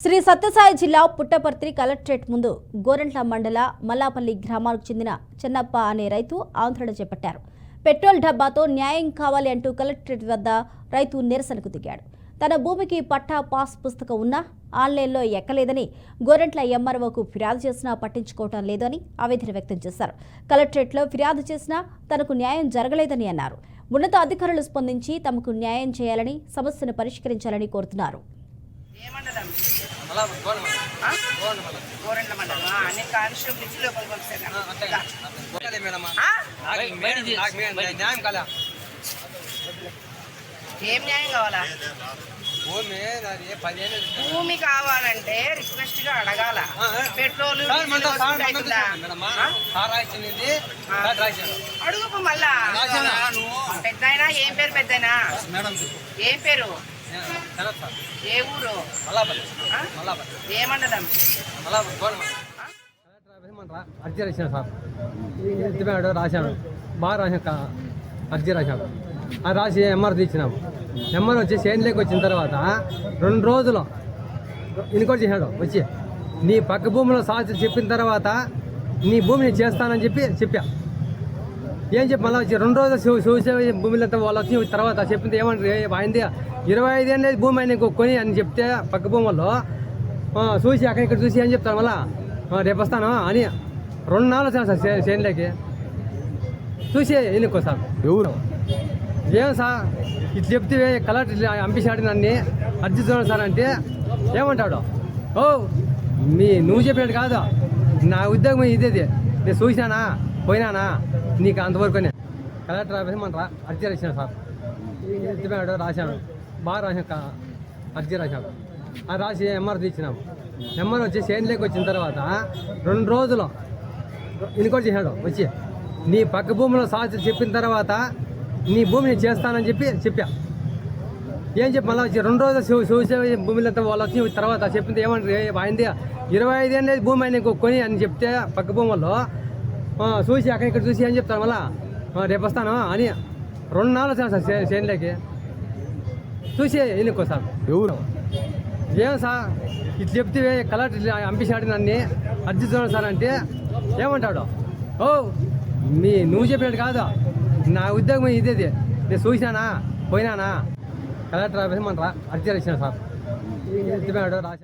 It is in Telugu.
శ్రీ సత్యసాయి జిల్లా పుట్టపర్తి కలెక్టరేట్ ముందు గోరంట్ల మండల మల్లాపల్లి గ్రామానికి చెందిన చెన్నప్ప అనే రైతు ఆందోళన చేపట్టారు. పెట్రోల్ డబ్బాతో న్యాయం కావాలి అంటూ కలెక్టరేట్ వద్ద రైతు నిరసనకు దిగాడు. తన భూమికి పట్టా పాస్ పుస్తకం ఉన్నా ఆన్లైన్లో ఎక్కలేదని గోరంట్ల ఎంఆర్ఓకు ఫిర్యాదు చేసినా పట్టించుకోవటం లేదని ఆవేదన వ్యక్తం చేశారు. కలెక్టరేట్లో ఫిర్యాదు చేసినా తనకు న్యాయం జరగలేదని అన్నారు. ఉన్నత అధికారులు స్పందించి తమకు న్యాయం చేయాలని, సమస్యను పరిష్కరించాలని కోరుతున్నారు. ఏం న్యాయం కావాలా? భూమి కావాలంటే రిక్వెస్ట్ గా అడగాల. పెట్రోల్ అడుగు మళ్ళా. పెద్దయినా ఏం పేరు? పెద్దయినా ఏం పేరు? ఏ ఊరు? ఏ మండలం? అర్జీ రాశాను సార్. ఎత్తిపోయాడు, రాశాను, బాగా రాశాను, అర్జీ రాశాను. అది రాసి ఎంఆర్ తీసినాము. ఎంఆర్ వచ్చి చేనులోకి వచ్చిన తర్వాత 2 రోజులు ఇన్కోట్ చేశాడు. వచ్చి నీ పక్క భూమిలో సాక్షి చెప్పిన తర్వాత నీ భూమిని చేస్తానని చెప్పా. ఏం చెప్పి మళ్ళీ వచ్చి 2 రోజులు చూసే భూమిలో వాళ్ళు వచ్చి తర్వాత చెప్పింది ఏమంటారు, ఆయనది 25 ఏళ్ళ భూమి ఆయన కొని అని చెప్తే పక్క భూముల్లో చూసి అక్కడిక్కడ చూసి ఏం చెప్తాను మళ్ళా రేపు వస్తాను అని 2 నాలుగు వచ్చాను సార్ చేనులోకి చూసి ఎన్నుకో సార్. ఎవరు ఏం సార్ ఇట్లా చెప్తే కలెక్టర్ పంపించాడు నన్ను అర్జీ చూడండి సార్ అంటే ఏమంటాడు, ఓ నువ్వు చెప్పినట్టు కాదు, నా ఉద్యోగం ఇదేది, నేను చూసినానా పోయినానా నీకు అంతవరకునే. కలెక్టర్ ఆఫీస్ మన అర్జీ రాశాను సార్. ఎత్తిపోయాడు, రాశాను, బాగా రాశాను, అర్జీ రాశాను. అది రాసి ఎంఆర్ తీసినాము. ఎంఆర్ వచ్చి చేనులోకి వచ్చిన తర్వాత 2 రోజులు ఇన్కోట్ చేశాడు. వచ్చి నీ పక్క భూమిలో సాక్షి చెప్పిన తర్వాత నీ భూమిని చేస్తానని చెప్పా. ఏం చెప్పి మళ్ళీ వచ్చి 2 రోజులు చూసే భూమిలో వాళ్ళు వచ్చి తర్వాత చెప్పింది ఏమంటారు, ఆయనది 25 ఏళ్ళ భూమి ఆయన కొని అని చెప్తే పక్క భూముల్లో చూసి అక్కడిక్కడ చూసి ఏం చెప్తాను మళ్ళా రేపు వస్తాను అని 2 నాలుగు వచ్చాను సార్ చేనులోకి చూసి ఎన్నుకో సార్. ఎవరు ఏం సార్ ఇట్లా చెప్తే కలెక్టర్ పంపించాడు నన్ను అర్జీ చూడండి సార్ అంటే ఏమంటాడు, ఓ నువ్వు చెప్పినట్టు కాదు, నా ఉద్యోగం ఇదేది, నేను చూసినానా పోయినానా. కలెక్టర్ ఆఫీస్ మన అర్జీ రాశాను సార్. ఎత్తిపోయాడు, రాశాను.